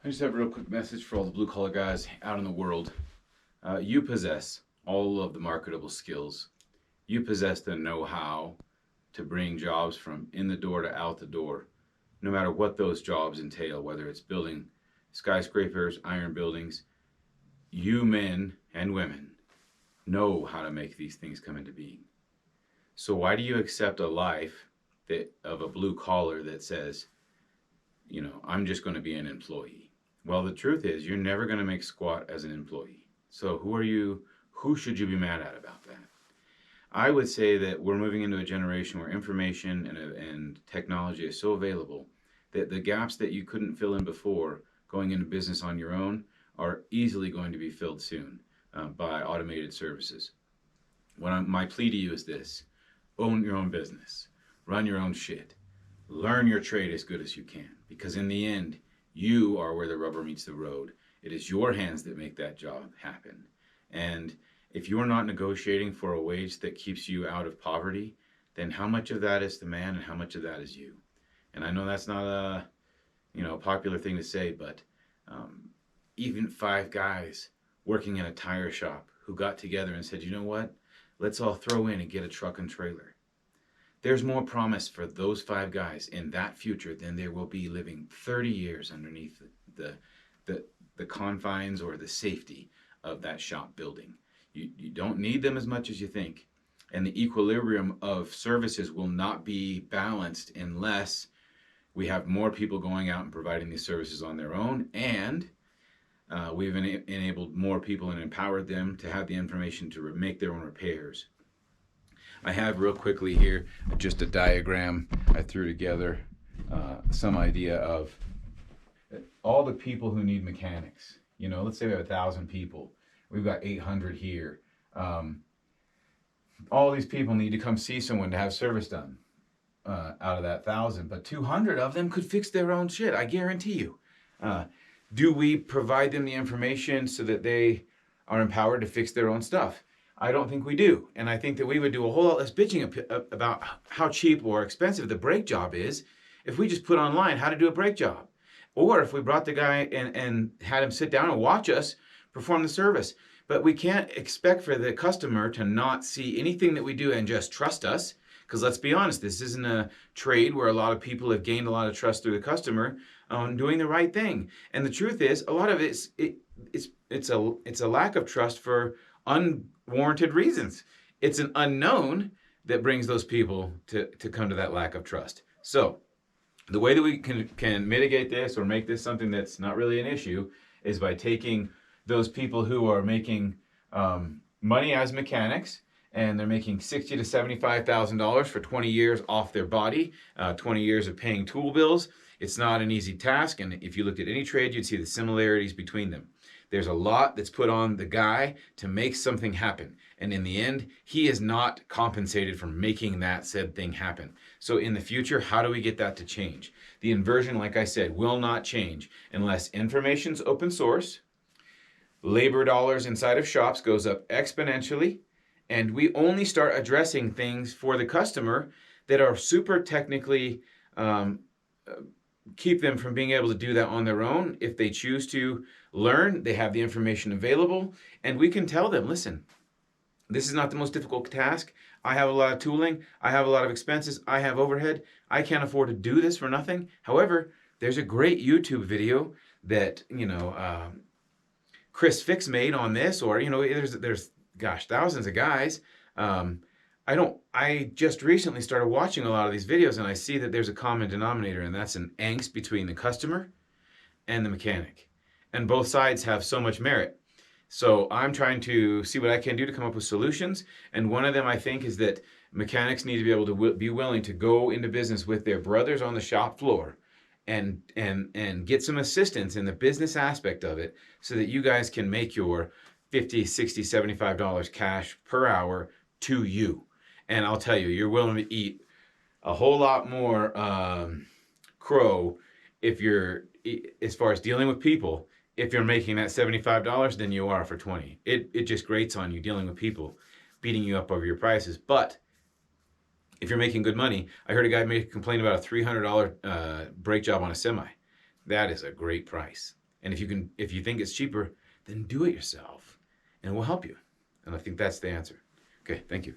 I just have a real quick message for all the blue collar guys out in the world. You possess all of the marketable skills. You possess the know-how to bring jobs from in the door to out the door, no matter what those jobs entail, whether it's building skyscrapers, iron buildings. You men and women know how to make these things come into being. So why do you accept a life of a blue collar that says, I'm just going to be an employee? Well, the truth is you're never going to make squat as an employee. So who should you be mad at about that? I would say that we're moving into a generation where information and technology is so available that the gaps that you couldn't fill in before going into business on your own are easily going to be filled soon by automated services. My plea to you is this: own your own business, run your own shit, learn your trade as good as you can, because in the end, you are where the rubber meets the road. It is your hands that make that job happen. And if you're not negotiating for a wage that keeps you out of poverty, then how much of that is the man and how much of that is you? And I know that's not a popular thing to say, but even 5 guys working in a tire shop who got together and said, you know what, let's all throw in and get a truck and trailer. There's more promise for those 5 guys in that future than there will be living 30 years underneath the confines or the safety of that shop building. You don't need them as much as you think. And the equilibrium of services will not be balanced unless we have more people going out and providing these services on their own, and we've enabled more people and empowered them to have the information to make their own repairs. I have real quickly here just a diagram I threw together, some idea of all the people who need mechanics. Let's say we have 1,000 people. We've got 800 here. All these people need to come see someone to have service done out of that 1,000, but 200 of them could fix their own shit, I guarantee you. Do we provide them the information so that they are empowered to fix their own stuff? I don't think we do. And I think that we would do a whole lot less bitching about how cheap or expensive the brake job is if we just put online how to do a brake job. Or if we brought the guy and had him sit down and watch us perform the service. But we can't expect for the customer to not see anything that we do and just trust us. Because let's be honest, this isn't a trade where a lot of people have gained a lot of trust through the customer on doing the right thing. And the truth is, a lot of it's a lack of trust for unwarranted reasons. It's an unknown that brings those people to come to that lack of trust. So the way that we can mitigate this or make this something that's not really an issue is by taking those people who are making money as mechanics, and they're making $60,000 to $75,000 for 20 years off their body, 20 years of paying tool bills. It's not an easy task, and if you looked at any trade, you'd see the similarities between them. There's a lot that's put on the guy to make something happen, and in the end, he is not compensated for making that said thing happen. So in the future, how do we get that to change? The inversion, like I said, will not change unless information's open source, labor dollars inside of shops goes up exponentially, and we only start addressing things for the customer that are super technically keep them from being able to do that on their own. If they choose to learn, they have the information available, and we can tell them, listen, this is not the most difficult task. I have a lot of tooling. I have a lot of expenses. I have overhead. I can't afford to do this for nothing. However, there's a great YouTube video that, Chris Fix made on this, or, there's thousands of guys. I just recently started watching a lot of these videos, and I see that there's a common denominator, and that's an angst between the customer and the mechanic. And both sides have so much merit. So I'm trying to see what I can do to come up with solutions. And one of them, I think, is that mechanics need to be able to be willing to go into business with their brothers on the shop floor and get some assistance in the business aspect of it, so that you guys can make your $50, $60, $75 cash per hour to you. And I'll tell you, you're willing to eat a whole lot more crow if you're, as far as dealing with people, if you're making that $75 than you are for 20. It just grates on you dealing with people beating you up over your prices. But if you're making good money, I heard a guy make a complaint about a $300 brake job on a semi. That is a great price. And if you think it's cheaper, then do it yourself, and we'll help you. And I think that's the answer. Okay, thank you.